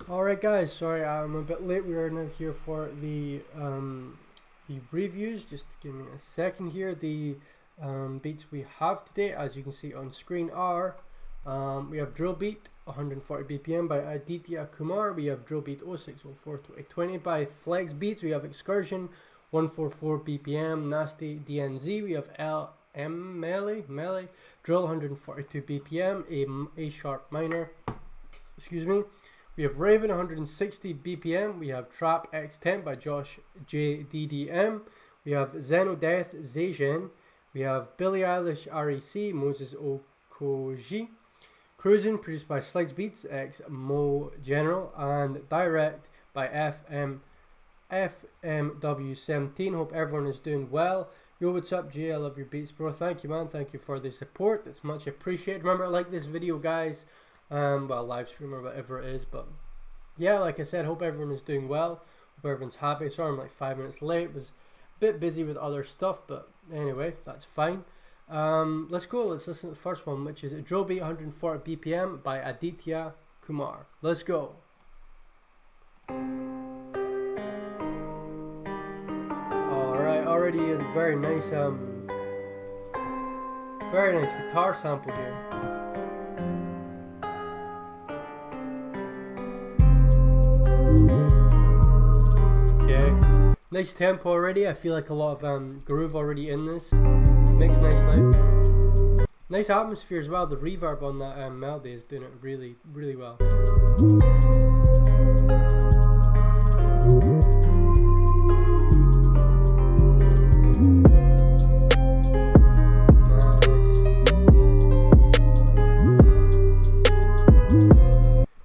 Alright guys, sorry I'm a bit late. We are now here for the reviews. Just give me a second here. The beats we have today, as you can see on screen, are we have Drill Beat 140 BPM by Aditya Kumar. We have Drill Beat 0604 to 820 by Flex Beats. We have Excursion 144 BPM, Nasty DNZ. We have Mellie Drill 142 BPM, A sharp minor. Excuse me. We have Raven 160 BPM. We have Trap X10 by Josh Jady DM. We have Death Zhejiang. We have Billie Eilish REC, Moses Okoji. Cruisin produced by Slides Beats X Mo General, and Direct by FMW17. Hope everyone is doing well. Yo, what's up, Jay? I love your beats, bro. Thank you, man. Thank you for the support. That's much appreciated. Remember to like this video, guys. Well, live stream or whatever it is, but yeah, like I said, hope everyone is doing well. Hope everyone's happy. Sorry I'm like 5 minutes late. Was a bit busy with other stuff, but anyway, that's fine. Let's go. Let's listen to the first one, which is Drill Beat 140 BPM by Aditya Kumar. Let's go. Alright, already a very nice guitar sample here. Nice tempo already. I feel like a lot of groove already in this. Mixed nicely. Nice atmosphere as well. The reverb on that melody is doing it really, really well. Nice.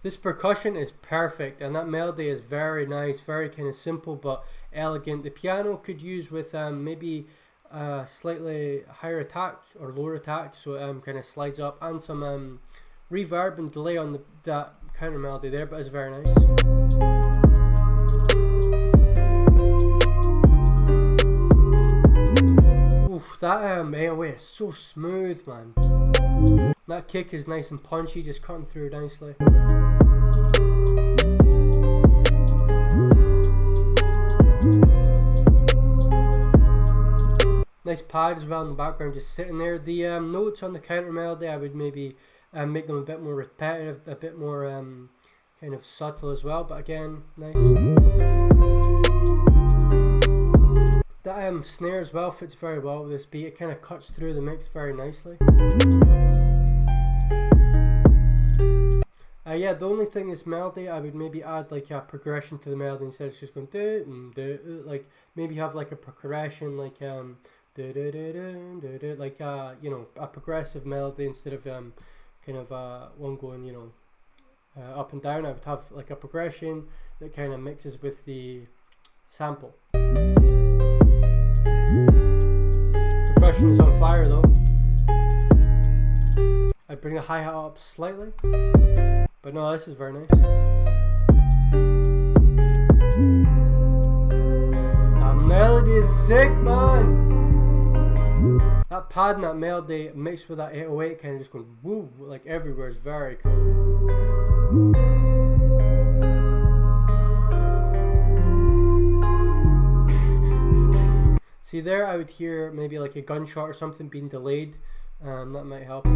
This percussion is perfect, and that melody is very nice, very kind of simple but elegant. The piano could use with maybe slightly higher attack or lower attack, so it kind of slides up, and some reverb and delay on that counter melody there, but it's very nice. Oof, that 808 is so smooth, man. That kick is nice and punchy, just cutting through nicely. Nice pad as well in the background, just sitting there. The notes on the counter melody, I would maybe make them a bit more repetitive, a bit more kind of subtle as well, but again, nice. That snare as well fits very well with this beat. It kind of cuts through the mix very nicely. Yeah, the only thing is melody, I would maybe add like a progression to the melody instead of just going do, like maybe have like a progression, like like you know, a progressive melody instead of kind of one going, you know, up and down. I would have like a progression that kind of mixes with the sample. Percussion is on fire though. I'd bring the hi-hat up slightly, but no, this is very nice. That melody is sick, man. That pad and that melody mixed with that 808 kind of just going woo, like everywhere, is very cool. See there, I would hear maybe like a gunshot or something being delayed. That might help.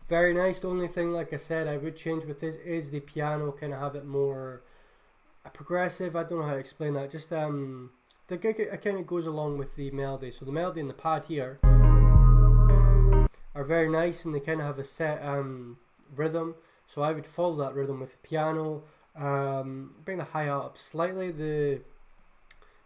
Very nice. The only thing, like I said, I would change with this is the piano, kind of have it more progressive. I don't know how to explain that. Just the it kind of goes along with the melody. So the melody and the pad here are very nice, and they kind of have a set rhythm. So I would follow that rhythm with the piano. Bring the hi-hat up slightly. The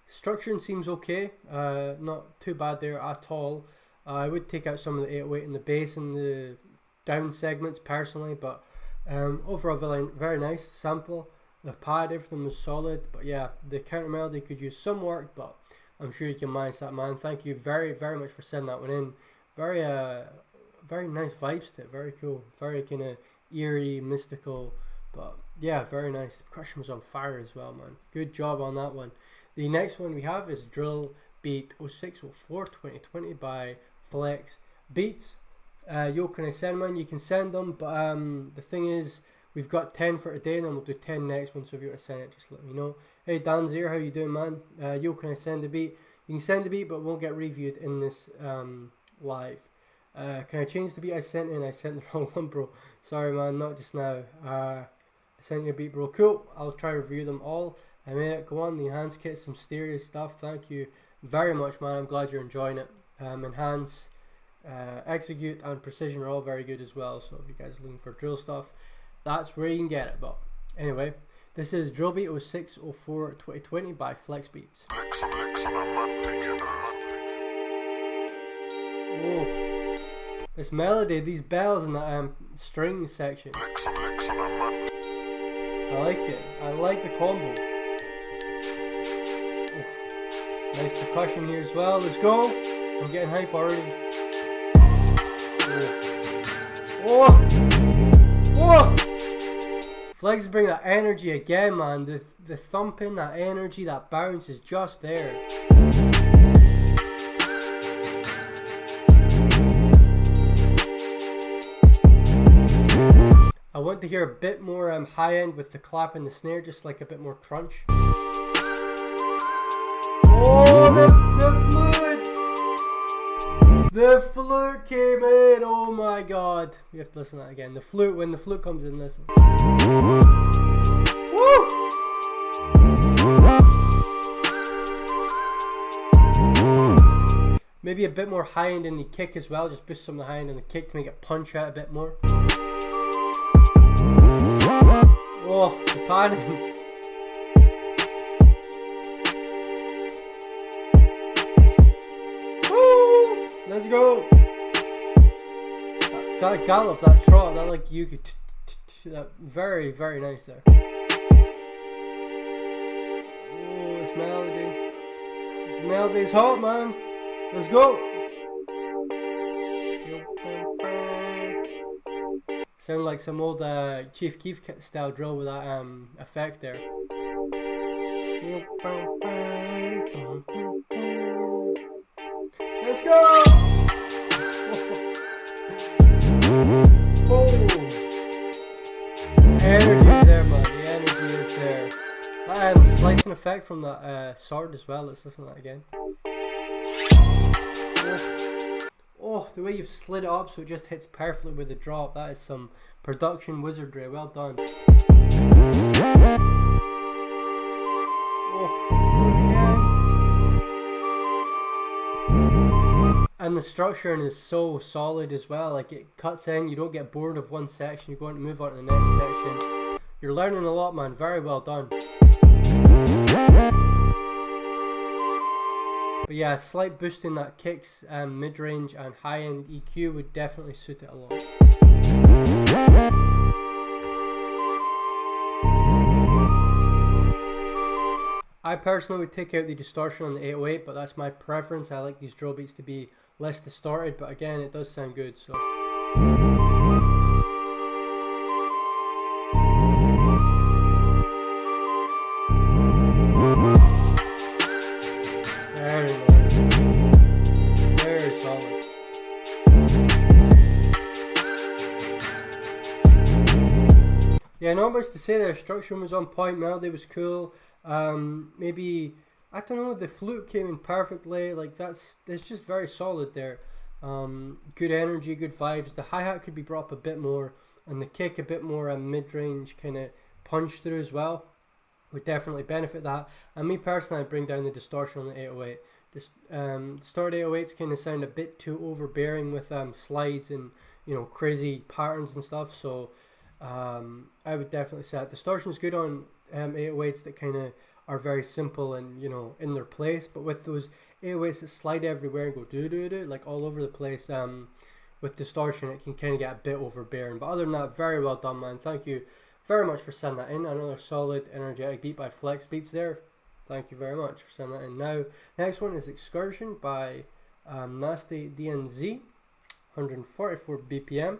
structuring seems okay. Not too bad there at all. I would take out some of the 808 in the bass and the down segments personally, but overall very nice sample. The pad, everything was solid, but yeah, the counter melody could use some work, but I'm sure you can manage that, man. Thank you very, very much for sending that one in. Very very nice vibes to it. Very cool, very kind of eerie, mystical, but yeah, very nice. The percussion was on fire as well, man. Good job on that one. The next one we have is Drill Beat 0604 2020 by Flex Beats. Yo, can I send one? You can send them, but the thing is, we've got 10 for today, and then we'll do 10 next one. So if you want to send it, just let me know. Hey, Dan's here. How you doing, man? Yo, can I send a beat? You can send a beat, but it won't get reviewed in this live. Can I change the beat I sent in? I sent the wrong one, bro. Sorry, man. Not just now. I sent you a beat, bro. Cool. I'll try to review them all. I made it. Go on. The Enhance kit, some stereo stuff. Thank you very much, man. I'm glad you're enjoying it. Enhance, Execute, and Precision are all very good as well. So if you guys are looking for drill stuff, that's where you can get it. But anyway, this is Drill Beat 0604 2020 by Flex Beats. Oh, this melody, these bells in that string section. I like it. I like the combo. Oof. Nice percussion here as well. Let's go. I'm getting hype already. Oh. Oh. Flex is bringing that energy again, man. The thumping, that energy, that bounce is just there. I want to hear a bit more high end with the clap and the snare, just like a bit more crunch. Oh, the flute! The flute came in! Oh my god. We have to listen to that again. The flute, when the flute comes in, listen. Woo! Maybe a bit more high end in the kick as well. Just boost some of the high end in the kick to make it punch out a bit more. Oh, the padding. Woo! Let's go. That gallop, that trot, that like you could that very, very nice there. Oh, this melody. This melody's hot, man. Let's go. Sound like some old Chief Keef style drill with that effect there. Let's go! Oh. Energy is there, man. The energy is there. That slicing effect from that sword as well. Let's listen to that again. Oh, the way you've slid it up so it just hits perfectly with the drop. That is some production wizardry. Well done. Oh, again. And the structuring is so solid as well. Like it cuts in. You don't get bored of one section. You're going to move on to the next section. You're learning a lot, man. Very well done. But yeah, a slight boost in that kicks, mid-range and high-end EQ would definitely suit it a lot. I personally would take out the distortion on the 808, but that's my preference. I like these drill beats to be less distorted, but again, it does sound good, so. Yeah, not much to say there. Structure was on point, melody was cool. Maybe, I don't know, the flute came in perfectly. Like it's just very solid there. Good energy, good vibes. The hi-hat could be brought up a bit more, and the kick a bit more mid-range kind of punch through as well. Would definitely benefit that. And me personally, I bring down the distortion on the 808. Just distorted 808s kind of sound a bit too overbearing with slides and crazy patterns and stuff. So I would definitely say that distortion is good on 808s that kind of are very simple and in their place. But with those 808s that slide everywhere and go do do do like all over the place, with distortion it can kind of get a bit overbearing. But other than that, very well done, man. Thank you very much for sending that in. Another solid energetic beat by Flex Beats there. Thank you very much for sending that in. Now, next one is Excursion by Nasty DNZ, 144 BPM.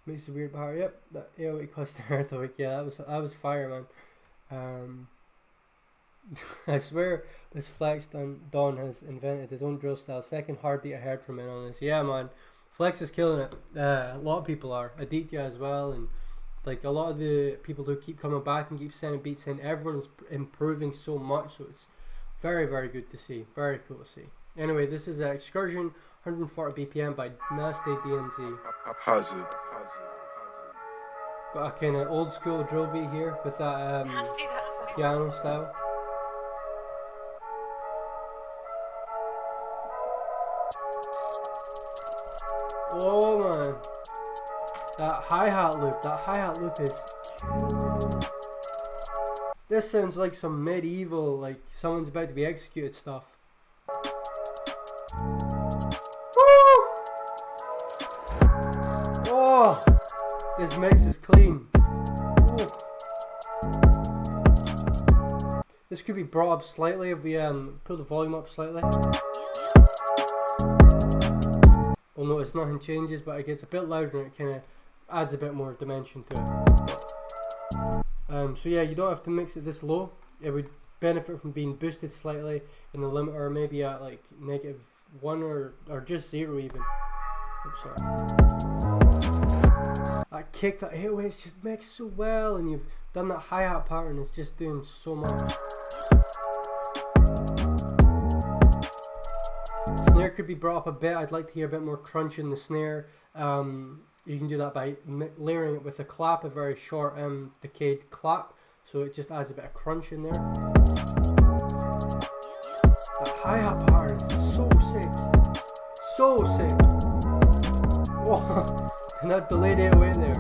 Makes a weird power. Yep, that 808 cost earthquake. Yeah, that was fire, man. I swear this Flex Don has invented his own drill style. Second heartbeat I heard from him on this. Yeah, man. Flex is killing it. A lot of people are. Aditya as well, and like a lot of the people who keep coming back and keep sending beats in. Everyone's improving so much, so it's very, very good to see. Very cool to see. Anyway, this is Excursion 140 BPM by Nasty DNZ. Hazard. Got a kind of old school drill beat here with that piano style. Oh man, that hi-hat loop is killing. This sounds like some medieval, like someone's about to be executed stuff. Woo! Oh, this mix is clean. Ooh. This could be brought up slightly if we pull the volume up slightly. You'll notice nothing changes, but it gets a bit louder and it kind of adds a bit more dimension to it. So yeah, you don't have to mix it this low. It would benefit from being boosted slightly in the limiter, maybe at like -1 or just 0 even. Oops, sorry. That kick, that 808's just mixed so well, and you've done that hi-hat pattern, it's just doing so much. Snare could be brought up a bit. I'd like to hear a bit more crunch in the snare. You can do that by layering it with a clap, a very short decayed clap, so it just adds a bit of crunch in there. That hi-hat pattern is so sick. So sick. Whoa. And that delayed 808 there.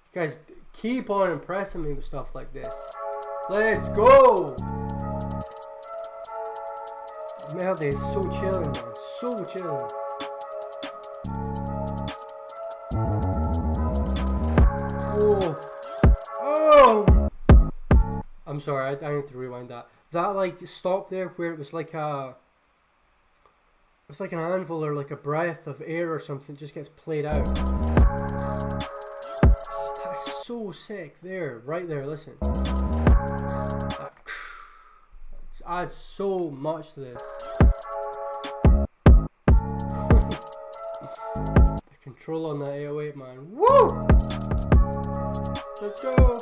You guys keep on impressing me with stuff like this. Let's go! Mellie is so chilling, man. So chilling. Oh. Oh! I'm sorry, I need to rewind that. That like stop there where it was like a... It's like an anvil or like a breath of air or something just gets played out. Oh, that's so sick there. Right there, listen. That adds so much to this. The control on that 808, man. Woo! Let's go!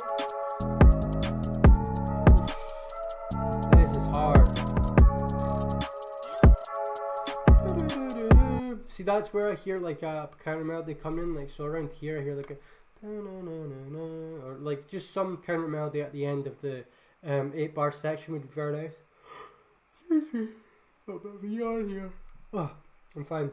This is hard. See, that's where I hear like a counter melody coming in, like so around here I hear like a or like just some counter melody at the end of the 8-bar section would be very nice. Excuse me, got a bit of a yawn here. Oh, I'm fine,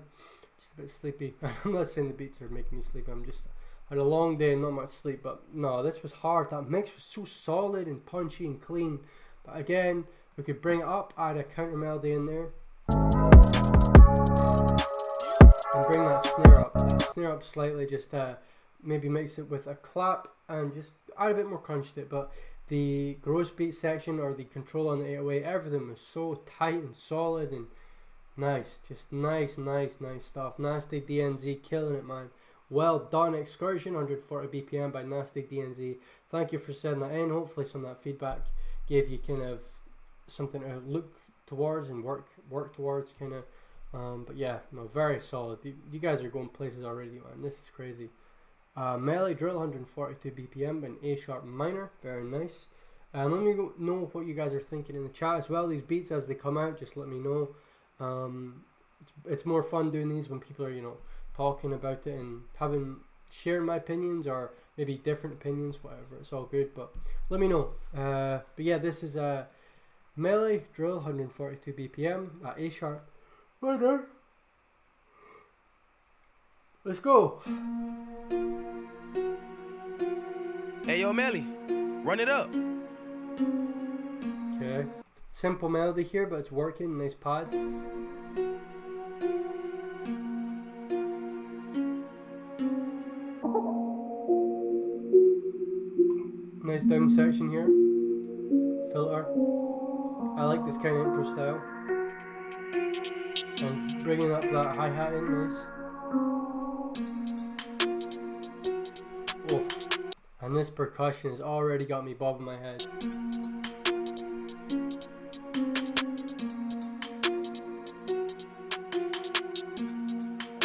just a bit sleepy. I'm not saying the beats are making me sleepy, I'm just had a long day and not much sleep, but no, this was hard. That mix was so solid and punchy and clean, but again, we could bring it up, add a counter melody in there. And bring that snare up slightly, just maybe mix it with a clap and just add a bit more crunch to it. But the gross beat section or the control on the 808, everything was so tight and solid and nice, just nice stuff. Nasty DNZ killing it, man. Well done. Excursion 140 BPM by Nasty DNZ. Thank you for sending that in. Hopefully some of that feedback gave you kind of something to look towards and work towards kind of. But yeah, no, very solid. You guys are going places already, man. This is crazy. Mellie drill 142 BPM and A sharp minor, very nice. Let me know what you guys are thinking in the chat as well. These beats as they come out, just let me know. It's more fun doing these when people are talking about it and sharing my opinions or maybe different opinions, whatever. It's all good, but let me know. But yeah, this is Mellie drill 142 BPM at A sharp. Right there. Let's go. Hey yo, Mellie, run it up. Okay. Simple melody here, but it's working. Nice pad. Nice down section here. Filter. I like this kind of intro style. And bringing up that hi-hat in, nice. Oh, And this percussion has already got me bobbing my head.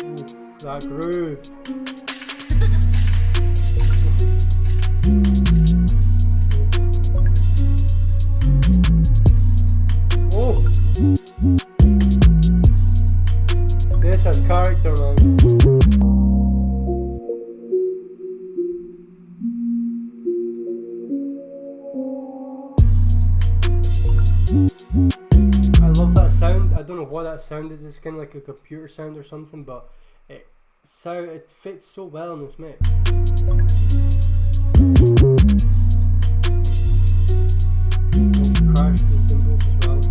Ooh, that groove. Oh! This has character, man. I love that sound. I don't know what that sound is. It's kind of like a computer sound or something, but it fits so well in this mix. It's crashed and cymbals as well.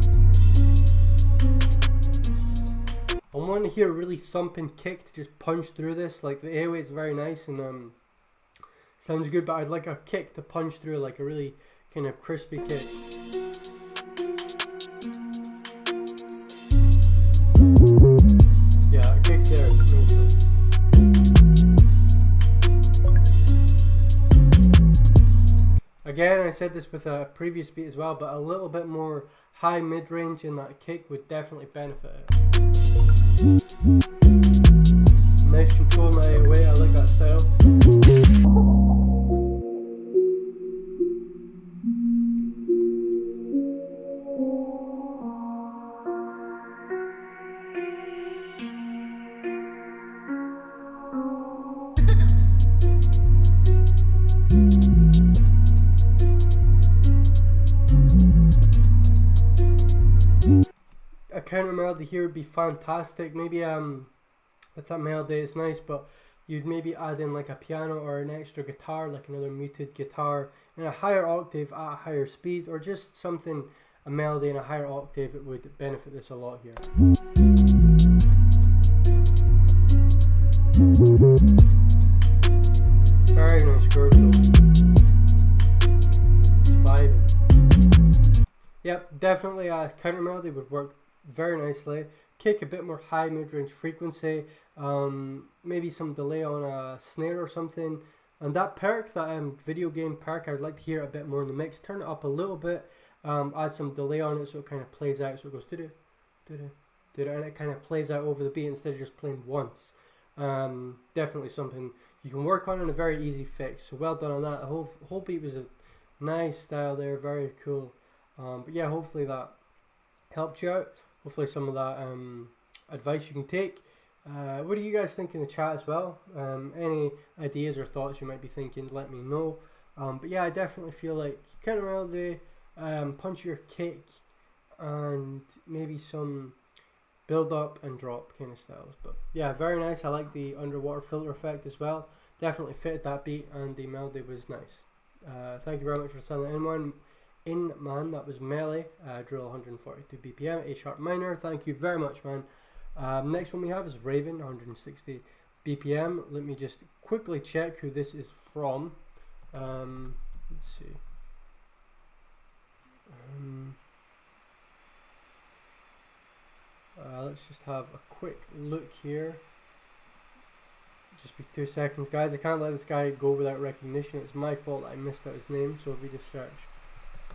I want to hear a really thumping kick to just punch through this. Like the 808 is very nice and sounds good, but I'd like a kick to punch through, like a really kind of crispy kick. Yeah, it kicks there. Again, I said this with a previous beat as well, but a little bit more high mid-range in that kick would definitely benefit it. Nice control in that 808, I like that style. A counter melody here would be fantastic. Maybe with that melody it's nice, but you'd maybe add in like a piano or an extra guitar, like another muted guitar in a higher octave at a higher speed, or just something, a melody in a higher octave. It would benefit this a lot here. Very nice groove though. It's vibing. Yep, definitely a counter melody would work very nicely. Kick a bit more high mid-range frequency, maybe some delay on a snare or something, and that perk, that video game perk, I'd like to hear a bit more in the mix. Turn it up a little bit, add some delay on it so it kind of plays out, so it goes do-do, do-do, do-do, and it kind of plays out over the beat instead of just playing once. Definitely something you can work on and a very easy fix, so well done on that. The whole beat was a nice style there, very cool. But yeah, hopefully that helped you out. Hopefully some of that advice you can take. What do you guys think in the chat as well? Any ideas or thoughts you might be thinking, let me know. But yeah, I definitely feel like counter melody, punchier kick, and maybe some build up and drop kind of styles. But yeah, very nice. I like the underwater filter effect as well. Definitely fitted that beat, and the melody was nice. Thank you very much for sending anyone in, man. That was Mellie, drill 142 BPM, A sharp minor. Thank you very much, man. Next one we have is Raven, 160 BPM. Let me just quickly check who this is from. Let's see. Let's just have a quick look here. Just be 2 seconds, guys. I can't let this guy go without recognition. It's my fault that I missed out his name. So if we just search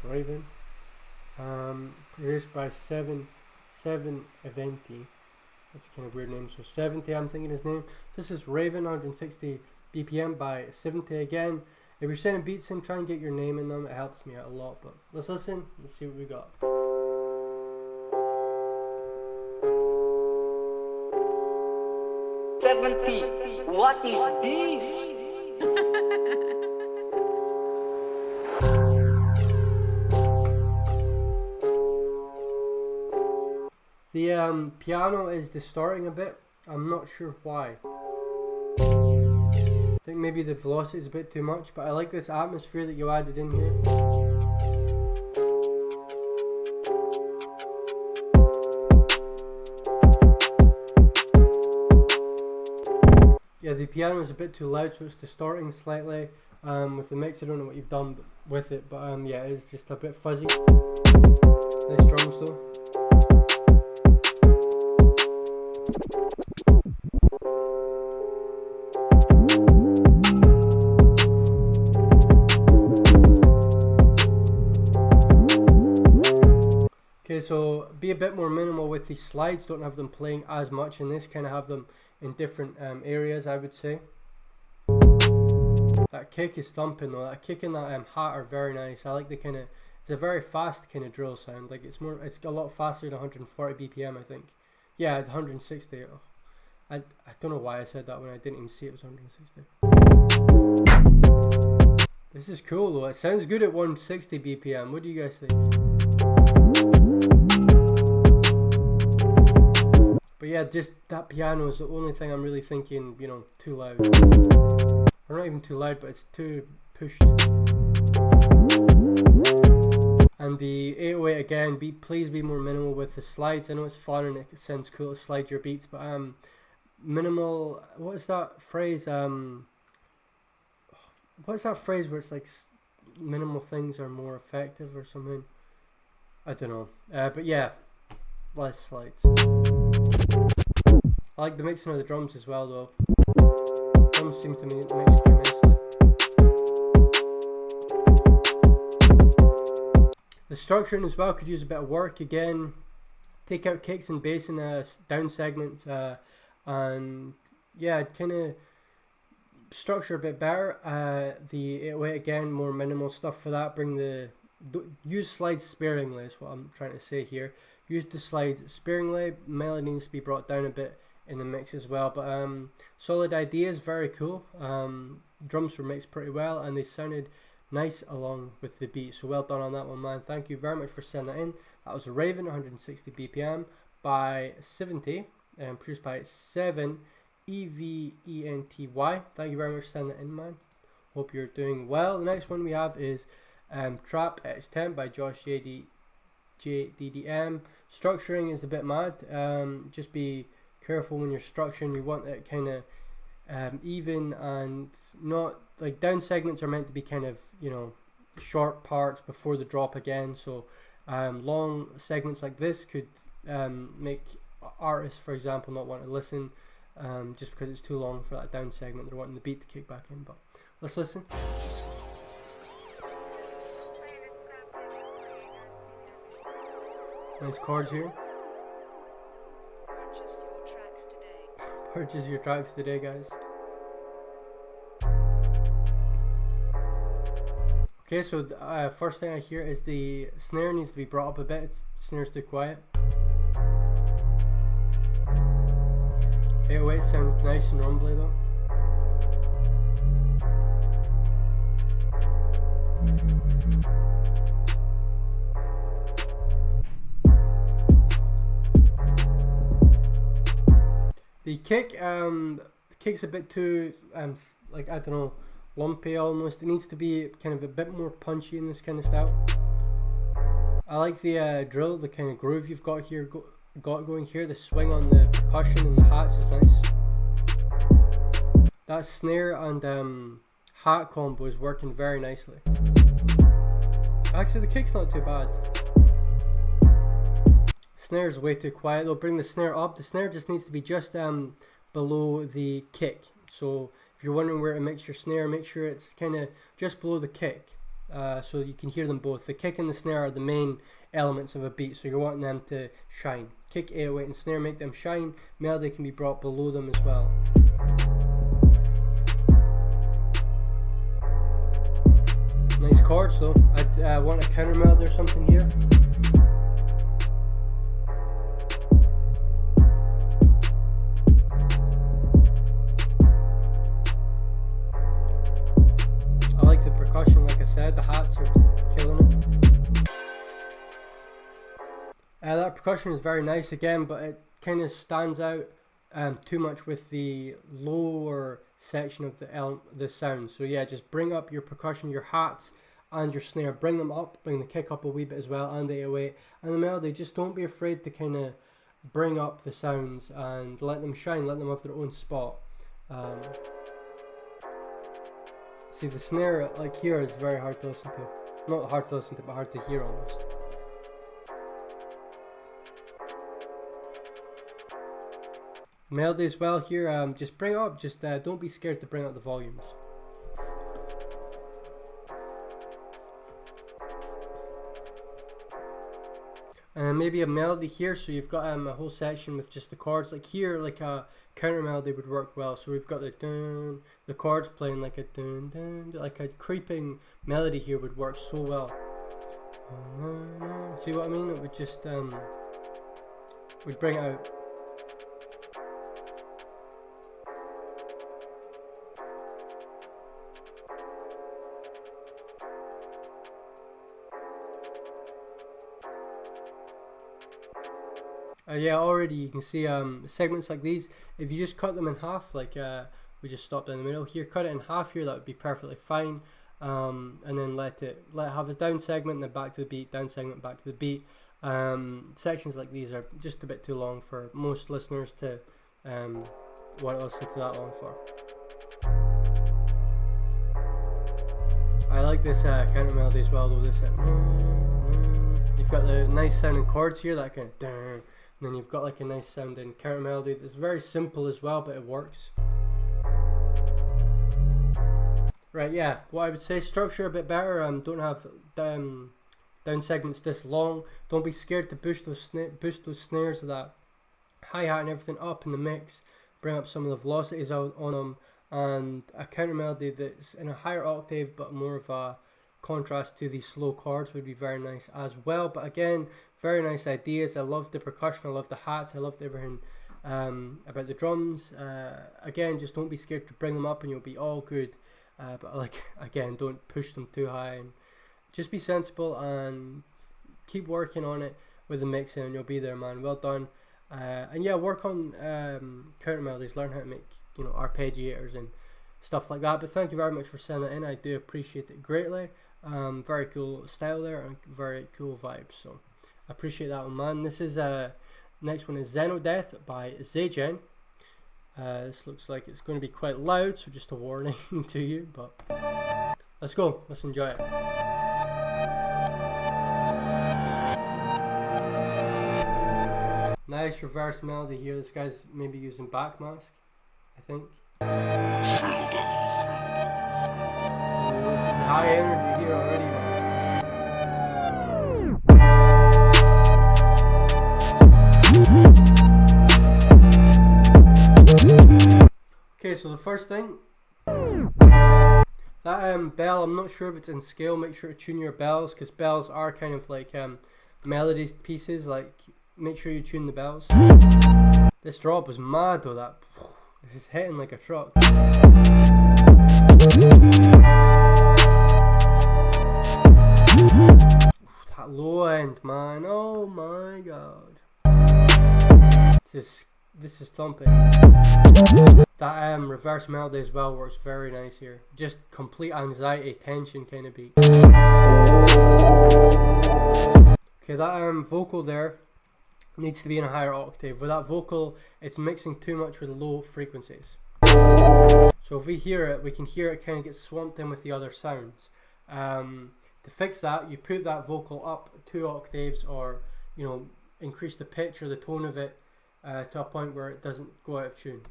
Raven, produced by 770. That's a kind of weird name. So 70, I'm thinking his name. This is Raven, 160 BPM by 70 again. If you're sending beats in, try and get your name in them. It helps me out a lot. But let's listen. Let's see what we got. 70. What is this? The piano is distorting a bit. I'm not sure why. I think maybe the velocity is a bit too much, but I like this atmosphere that you added in here. Yeah, the piano is a bit too loud, so it's distorting slightly. With the mix, I don't know what you've done with it, but yeah, it's just a bit fuzzy. Nice drums though. a bit more minimal with these slides. Don't have them playing as much in this. Kind of have them in different areas, I would say. That kick is thumping though. That kick and that hat are very nice. I like the kind of, it's a very fast kind of drill sound. Like it's a lot faster than 140 BPM, I think. Yeah, 160. Oh, I don't know why I said that when I didn't even see it was 160. This is cool though. It sounds good at 160 BPM. What do you guys think? But yeah, just that piano is the only thing I'm really thinking, you know, too loud. Or not even too loud, but it's too pushed. And the 808 again, please be more minimal with the slides. I know it's fun and it sounds cool to slide your beats, but minimal, what is that phrase? What's that phrase where it's like minimal things are more effective or something? I don't know. But yeah, less slides. I like the mixing of the drums as well though. Drums seem to mix quite nicely. The structuring as well could use a bit of work again. Take out kicks and bass in down segments and yeah, kind of structure a bit better. The 808 again, more minimal stuff for that. Use slides sparingly is what I'm trying to say here. Use the slides sparingly. Melody needs to be brought down a bit in the mix as well, but solid ideas, very cool. Drums were mixed pretty well and they sounded nice along with the beat, so well done on that one, man. Thank you very much for sending that in. That was Raven, 160 BPM by 70 and produced by 7 EVENTY. Thank you very much for sending that in, man. Hope you're doing well. The next one we have is Trap X10 by Josh Jady DM. Structuring is a bit mad. Just be careful when you're structuring. You want it kind of even and not like down segments are meant to be kind of, you know, short parts before the drop again. So long segments like this could make artists, for example, not want to listen just because it's too long for that down segment. They're wanting the beat to kick back in. But let's listen. Nice chords here. Purchase your tracks today, guys. Okay, so the first thing I hear is the snare needs to be brought up a bit. Snare's too quiet. 808 sounds nice and rumbly though. The kick's a bit too like, I don't know, lumpy almost. It needs to be kind of a bit more punchy in this kind of style. I like the drill, the kind of groove you've got here, going here. The swing on the percussion and the hats is nice. That snare and hat combo is working very nicely. Actually, the kick's not too bad. Snare's way too quiet. They'll bring the snare up. The snare just needs to be just below the kick. So if you're wondering where to mix your snare, make sure it's kind of just below the kick, so you can hear them both. The kick and the snare are the main elements of a beat, so you're wanting them to shine. Kick, 808 and snare make them shine. Melody can be brought below them as well. Nice chords though. I want a counter melody or something here. Percussion, like I said, the hats are killing it. That percussion is very nice again, but it kind of stands out too much with the lower section of the sound. So yeah, just bring up your percussion, your hats and your snare, bring them up, bring the kick up a wee bit as well, and the 808 and the melody. Just don't be afraid to kind of bring up the sounds and let them shine, let them have their own spot. See, the snare like here is very hard to listen to. Not hard to listen to, but hard to hear almost. Melody as well here, just bring up, just don't be scared to bring up the volumes. and then maybe a melody here. So you've got a whole section with just the chords. Like here, like a counter melody would work well. So we've got the dun, the chords playing like a dun dun, like a creeping melody here would work so well. See what I mean? It would just would bring it out. Yeah, already you can see segments like these. If you just cut them in half, like we just stopped in the middle here, cut it in half here, that would be perfectly fine. And then let it have a down segment, and then back to the beat, down segment, back to the beat. Sections like these are just a bit too long for most listeners to want to listen to that long for. I like this counter melody as well, though. This you've got the nice sounding chords here, that kind of, and then you've got like a nice sounding counter melody that's very simple as well, but it works. Right, yeah, what I would say, structure a bit better. Don't have down segments this long. Don't be scared to push those snares of that hi-hat and everything up in the mix. Bring up some of the velocities out on them, and a counter melody that's in a higher octave but more of a contrast to these slow chords would be very nice as well. But again, very nice ideas. I love the percussion, I love the hats, I loved everything about the drums. Again, just don't be scared to bring them up and you'll be all good. But like, again, don't push them too high, and just be sensible and keep working on it with the mixing and you'll be there, man. Well done. And yeah, work on counter melodies, learn how to make, you know, arpeggiators and stuff like that. But thank you very much for sending it in. I do appreciate it greatly. Very cool style there and very cool vibes, so I appreciate that one, man. This is next one is Xenodeath by Zhejiang. This looks like it's going to be quite loud, so just a warning to you, but let's go, let's enjoy it. Nice reverse melody here. This guy's maybe using backmask, I think. This is high energy here already, man. Okay, so the first thing, that bell, I'm not sure if it's in scale. Make sure to tune your bells, because bells are kind of like melody pieces. Like, make sure you tune the bells. This drop was mad though. That this is hitting like a truck. That low end, man. Oh my god. This is thumping. That reverse melody as well works very nice here. Just complete anxiety, tension kind of beat. Okay, that vocal there needs to be in a higher octave. With that vocal, it's mixing too much with low frequencies. So if we hear it, we can hear it kind of get swamped in with the other sounds. To fix that, you put that vocal up 2 octaves, or, you know, increase the pitch or the tone of it to a point where it doesn't go out of tune.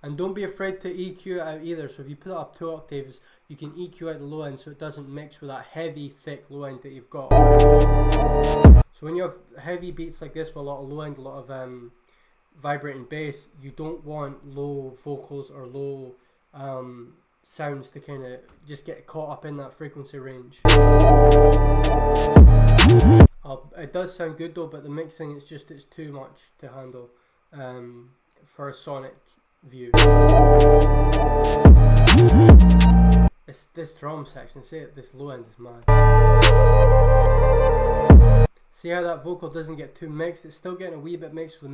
And don't be afraid to EQ it out either. So if you put it up 2 octaves, you can EQ out the low end so it doesn't mix with that heavy, thick low end that you've got. So when you have heavy beats like this with a lot of low end, a lot of vibrating bass, you don't want low vocals or low sounds to kind of just get caught up in that frequency range. It does sound good though, but the mixing, it's too much to handle for a sonic view. This drum section, this low end is mad. See how that vocal doesn't get too mixed? It's still getting a wee bit mixed with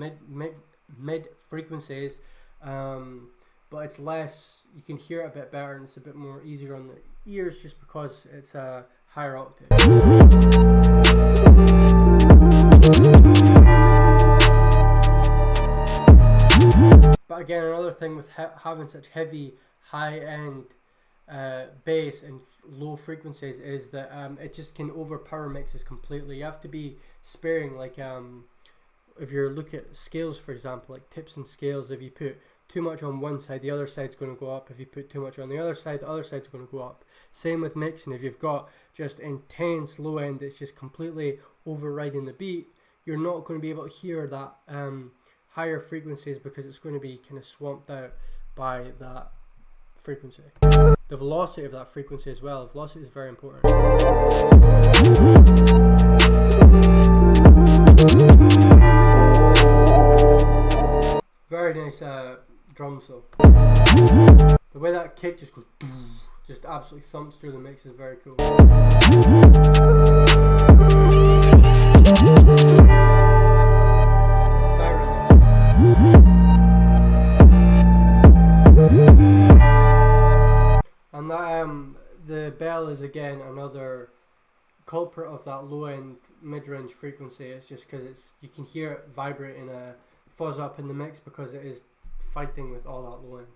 mid frequencies, but it's less, you can hear it a bit better and it's a bit more easier on the ears just because it's a higher octave. But again, another thing with having such heavy high end bass and low frequencies is that it just can overpower mixes completely. You have to be sparing, like if you look at scales, for example, like tips and scales, if you put too much on one side, the other side's going to go up. If you put too much on the other side's going to go up. Same with mixing. If you've got just intense low end that's just completely overriding the beat, you're not going to be able to hear that higher frequencies, because it's going to be kind of swamped out by that frequency. The velocity of that frequency as well. Velocity is very important. Very nice drum solo. The way that kick just goes, just absolutely thumps through the mix is very cool. And that the bell is again another culprit of that low end mid-range frequency. It's just because you can hear it vibrating a fuzz up in the mix because it is fighting with all that low end.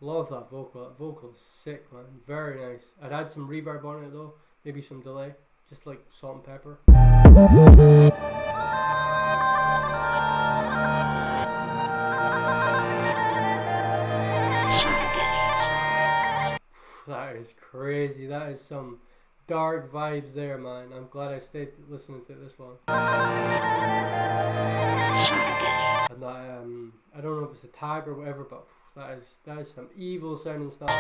Love that vocal. That vocal is sick, man. Very nice. I'd add some reverb on it though, maybe some delay, just like salt and pepper. That is crazy. That is some dark vibes there, man. I'm glad I stayed listening to it this long. And that, I don't know if it's a tag or whatever, but that is some evil sounding stuff.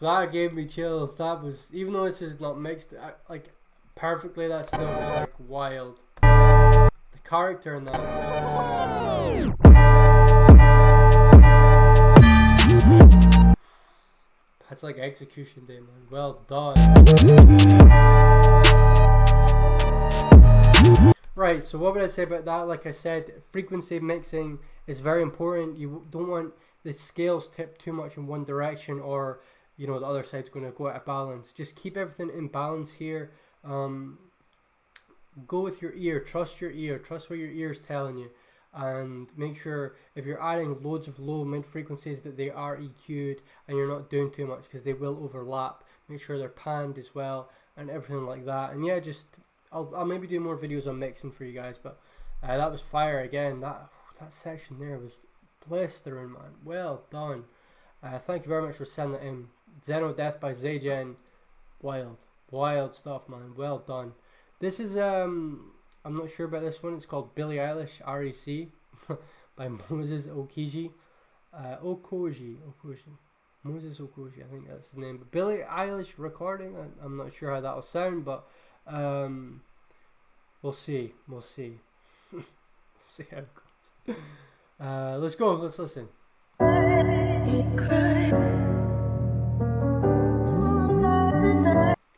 That gave me chills. That was, even though this is not mixed like perfectly, that still was like wild. The character in that. That's like Execution Day, man. Well done. Right, so what would I say about that? Like I said, frequency mixing is very important. You don't want the scales tipped too much in one direction, or you know the other side's going to go out of balance. Just keep everything in balance here. Go with your ear, trust your ear, trust what your ear is telling you, and make sure if you're adding loads of low mid frequencies that they are EQ'd and you're not doing too much, because they will overlap. Make sure they're panned as well and everything like that. And yeah, just I'll maybe do more videos on mixing for you guys, but that was fire again. That section there was blistering, man. Well done. Thank you very much for sending it in. Zeno Death by Zhejiang. Wild stuff, man. Well done. This is I'm not sure about this one. It's called Billie Eilish REC by Moses Okoji. Moses Okoji, I think that's his name. But Billie Eilish recording. I'm not sure how that will sound, but we'll see. We'll see. See how it goes. Let's go. Let's listen.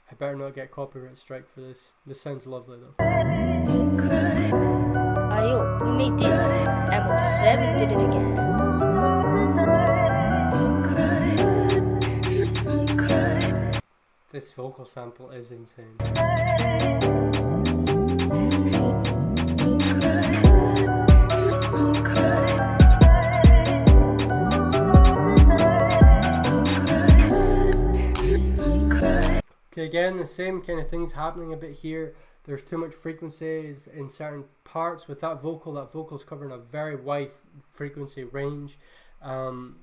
I better not get copyright strike for this. This sounds lovely though. Ayo, we made this. MO7 did it again. This vocal sample is insane. Okay, again, the same kind of things happening a bit here. There's too much frequencies in certain parts with that vocal. That vocal's covering a very wide frequency range, and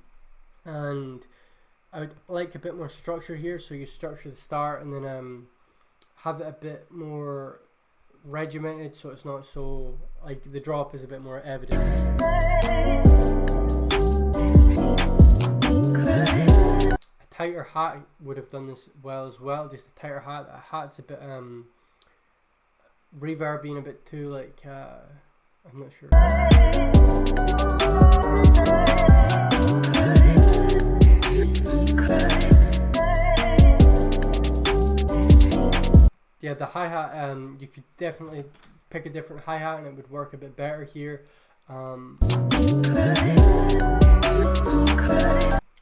I would like a bit more structure here. So you structure the start and then have it a bit more regimented, so it's not so like the drop is a bit more evident. Tighter hat would have done this well as well. Just a tighter hat. A hat's a bit reverb being a bit too like I'm not sure. Yeah, the hi-hat, you could definitely pick a different hi-hat and it would work a bit better here.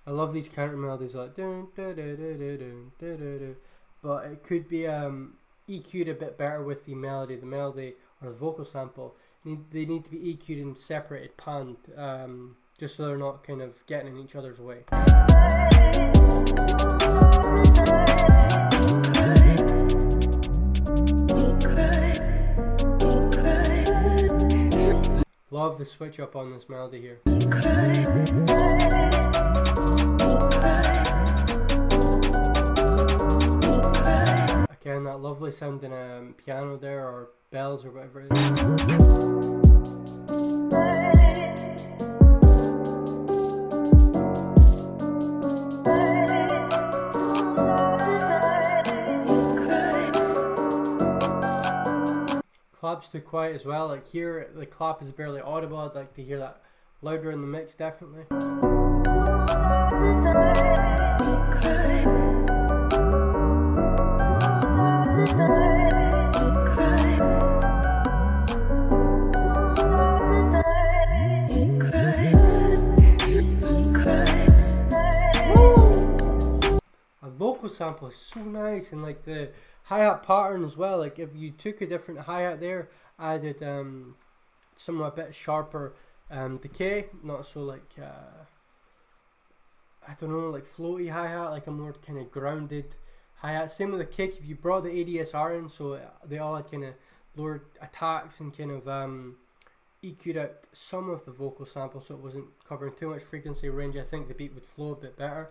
I love these counter melodies like dun, dun, dun, dun, dun, dun, dun, dun, but it could be EQ'd a bit better with the melody. The melody or the vocal sample, they need to be EQ'd and separated, panned, just so they're not kind of getting in each other's way. Love the switch up on this melody here. Again, that lovely sounding piano there, or bells, or whatever it is. Clap's too quiet as well. Like here, the clap is barely audible. I'd like to hear that louder in the mix, definitely. A vocal sample is so nice, and like the hi-hat pattern as well. Like if you took a different hi-hat there, added somewhat a bit sharper decay, not so like I don't know, like floaty hi-hat, like a more kind of grounded hi-hat. Same with the kick. If you brought the ADSR in, so they all had kind of lower attacks and kind of EQ'd out some of the vocal sample, so it wasn't covering too much frequency range, I think the beat would flow a bit better.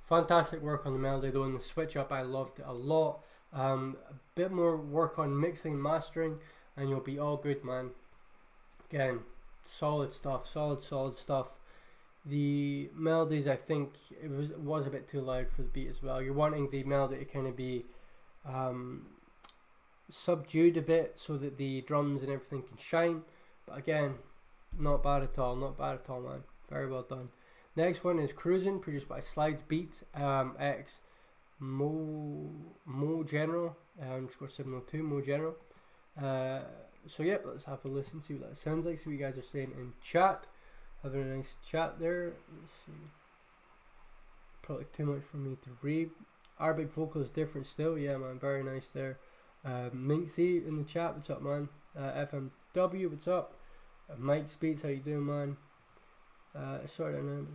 Fantastic work on the melody though, and the switch up, I loved it a lot. A bit more work on mixing and mastering and you'll be all good, man. Again, solid stuff, solid stuff. The melodies, I think it was a bit too loud for the beat as well. You're wanting the melody to kind of be subdued a bit so that the drums and everything can shine. But again, not bad at all, man. Very well done. Next one is Cruisin, produced by Slides Beats X Mo General underscore 702 Mo General. So yep, let's have a listen, see what that sounds like, see what you guys are saying in chat. Having a nice chat there. Let's see. Probably too much for me to read. Arabic vocal is different still. Yeah, man, very nice there. Minxie in the chat, what's up, man? FMW, what's up? Mike Speeds, how you doing, man? Sorry, I don't know.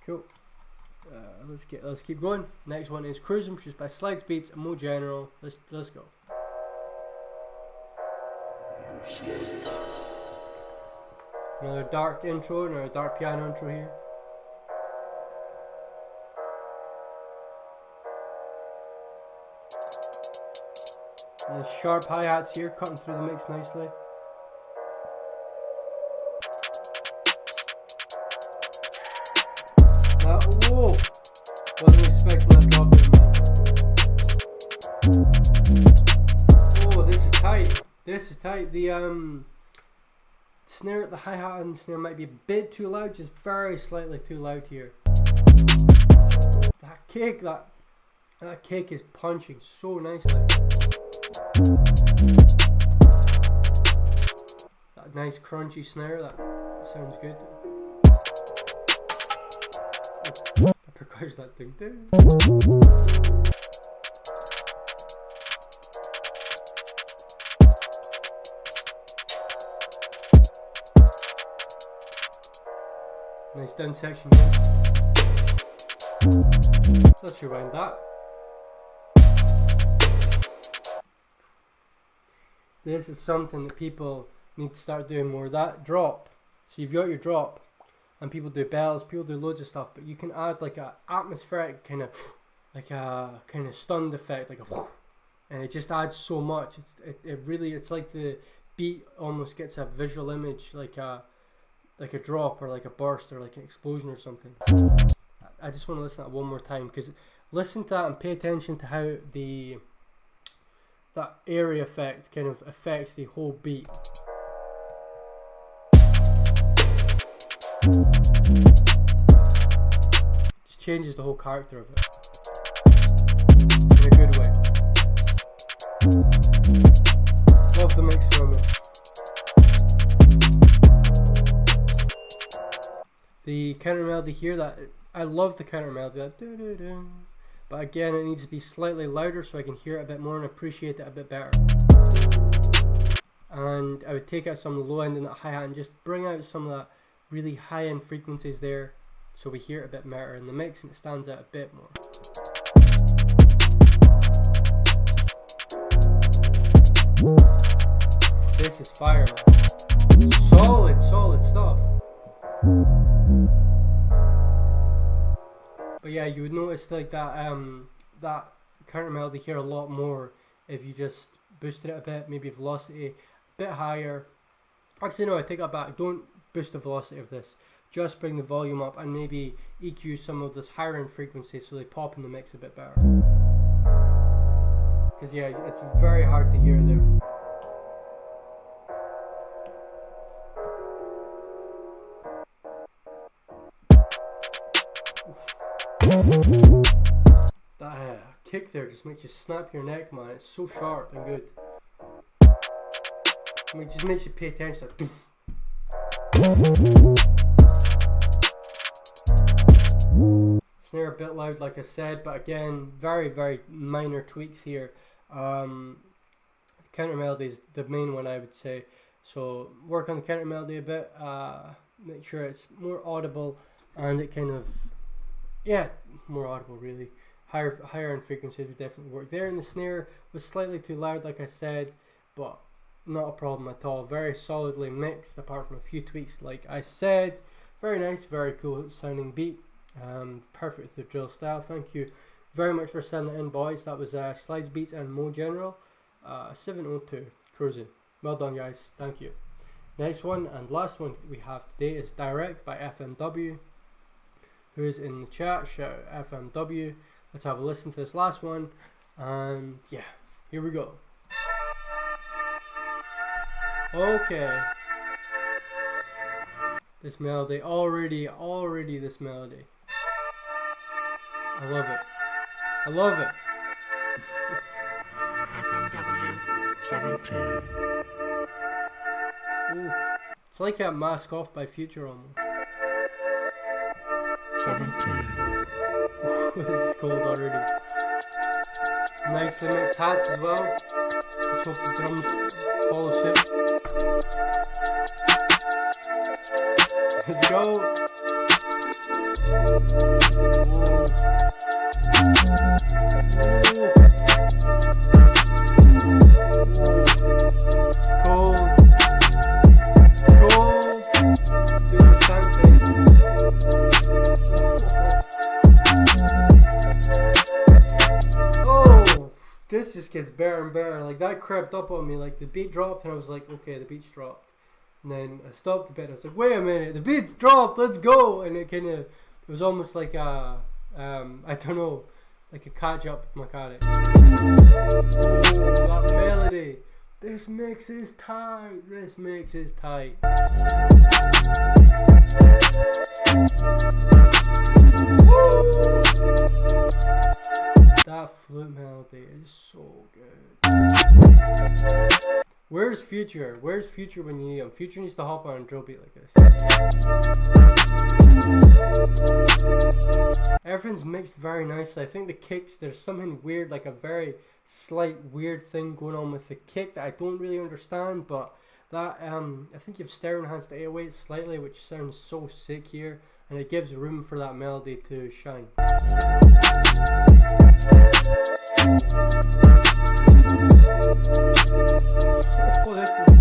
Cool. Let's keep going. Next one is Cruisin, produced by Slides Beats and Mo General. Let's go. Another dark intro, another dark piano intro here. And the sharp hi-hats here, cutting through the mix nicely. Whoa! Wasn't expecting that drop there, man. Oh, this is tight. This is tight. The snare, the hi-hat and the snare might be a bit too loud, just very slightly too loud here. That kick is punching so nicely. That nice crunchy snare, that sounds good. I percussion that thing too. Nice down section here. Let's rewind that. This is something that people need to start doing more. That drop. So you've got your drop, and people do bells, people do loads of stuff, but you can add like a atmospheric kind of, like a kind of stunned effect, like a, and it just adds so much. It's like the beat almost gets a visual image, like a drop or like a burst or like an explosion or something. I just want to listen to that one more time, because listen to that and pay attention to how that area effect kind of affects the whole beat. Just changes the whole character of it in a good way. Love the mixing on this. The counter melody here, that I love the counter melody, that doo-doo-doo. But again, it needs to be slightly louder so I can hear it a bit more and appreciate it a bit better. And I would take out some of the low end in that hi-hat and just bring out some of that really high end frequencies there so we hear it a bit better in the mix and it stands out a bit more. This is fire, man. Solid stuff. But yeah, you would notice like that that counter melody here a lot more if you just boosted it a bit, maybe velocity a bit higher. Actually no, I take that back. Don't boost the velocity of this. Just bring the volume up and maybe EQ some of this higher end frequencies so they pop in the mix a bit better. Because yeah, it's very hard to hear there. That kick there just makes you snap your neck, man. It's so sharp and good. I mean, it just makes you pay attention. Snare a bit loud, like I said, but again, very minor tweaks here. Counter melody is the main one, I would say. So work on the counter melody a bit. Make sure it's more audible and it kind of, yeah, more audible really. Higher end frequencies would definitely work there. And the snare was slightly too loud, like I said, but not a problem at all. Very solidly mixed, apart from a few tweaks, like I said. Very nice, very cool sounding beat. Perfect for the drill style. Thank you very much for sending it in, boys. That was Slides Beats and Mo General 702 Cruisin. Well done, guys. Thank you. Next one and last one we have today is Direct by FMW, who is in the chat. Shout out FMW. Let's have a listen to this last one, and yeah, here we go. Okay, this melody, already this melody. I love it. I love it. FMW 17. Ooh, it's like a Mask Off by Future almost. 17. This is cold already. Nicely mixed hats as well. Let's hope the drums follow suit. Let's go. This just gets better and better. Like that crept up on me. Like the beat dropped and I was like, okay, the beat's dropped. And then I stopped a bit. I was like, wait a minute, the beat's dropped. Let's go. And it kind of, it was almost like a, I don't know, like a catch up mechanic. Oh, that melody. This mix is tight. This mix is tight. Woo! That flute melody is so good. Where's Future? Where's Future when you need him? Future needs to hop on a drill beat like this. Everything's mixed very nicely. I think the kicks, there's something weird, like a very slight weird thing going on with the kick that I don't really understand, but that I think you've stereo enhanced the 808 slightly, which sounds so sick here, and it gives room for that melody to shine. Oh, this is cool.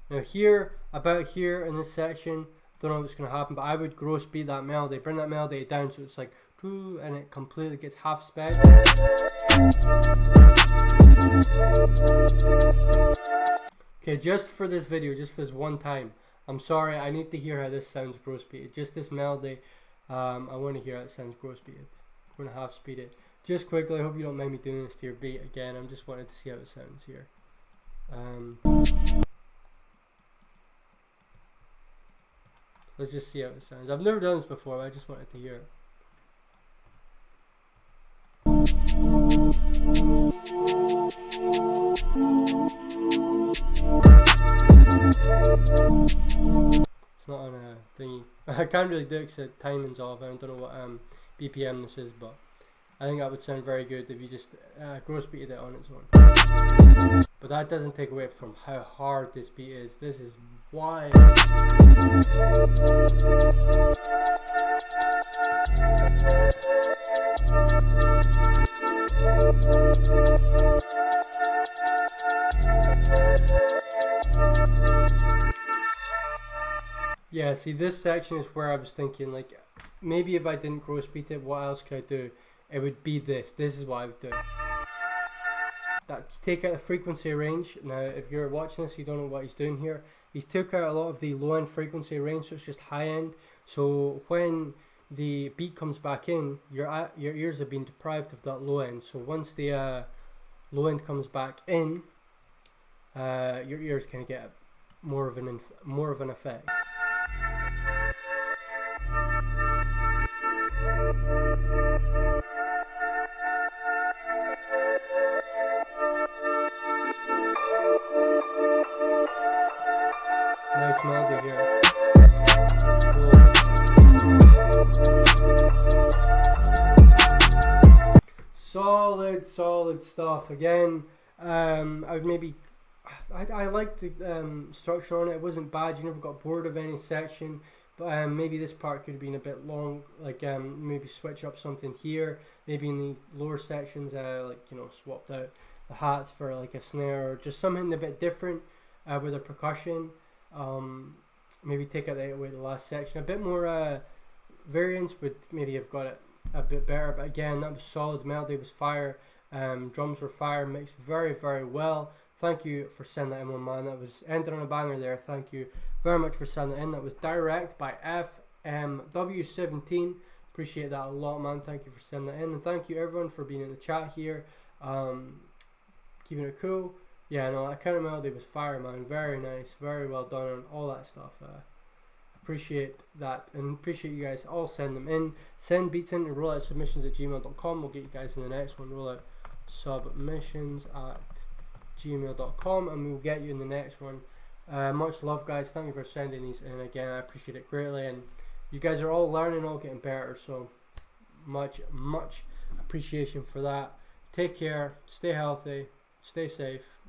Now here, about here in this section, don't know what's going to happen, but I would grow speed that melody, bring that melody down so it's like, and it completely gets half sped. Okay, just for this video, just for this one time, I'm sorry, I need to hear how this sounds gross speed. Just this melody, I want to hear how it sounds gross speed. I'm going to half speed it. Just quickly, I hope you don't mind me doing this to your beat again. I'm just wanting to see how it sounds here. Let's just see how it sounds. I've never done this before, but I just wanted to hear it. It's not on a thingy. I can't really do it because the timing's off. I don't know what BPM this is, but I think that would sound very good if you just gross beated it on its own. But that doesn't take away from how hard this beat is. This is wild. Yeah, see, this section is where I was thinking, like, maybe if I didn't gross beat it, what else could I do? It would be this. This is what I would do. That take out the frequency range. Now, if you're watching this, you don't know what he's doing here. He's took out a lot of the low end frequency range, so it's just high end. So when the beat comes back in, your ears have been deprived of that low end. So once the low end comes back in, your ears can get more of an effect. Nice melody here. Cool. Solid stuff. Again, I would maybe I liked the structure on it. It wasn't bad. You never got bored of any section. But maybe this part could have been a bit long. Like maybe switch up something here. Maybe in the lower sections, like, you know, swapped out the hats for like a snare or just something a bit different with the percussion. Maybe take out the last section. A bit more variance would maybe have got it a bit better. But again, that was solid. Melody was fire. Drums were fire. Mixed very, very well. Thank you for sending that in, one man. That was ended on a banger there. Thank you very much for sending it in. That was direct by FMW17. Appreciate that a lot, man. Thank you for sending that in. And thank you everyone for being in the chat here. Keeping it cool. Yeah, no, that kind of melody was fire, man. Very nice. Very well done and all that stuff. Appreciate that. And appreciate you guys all send them in. Send beats in to rolloutsubmissions@gmail.com. We'll get you guys in the next one. Rollout submissions@gmail.com, and we'll get you in the next one. Much love, guys. Thank you for sending these in again. I appreciate it greatly, and you guys are all learning, all getting better, so much appreciation for that. Take care, stay healthy, stay safe.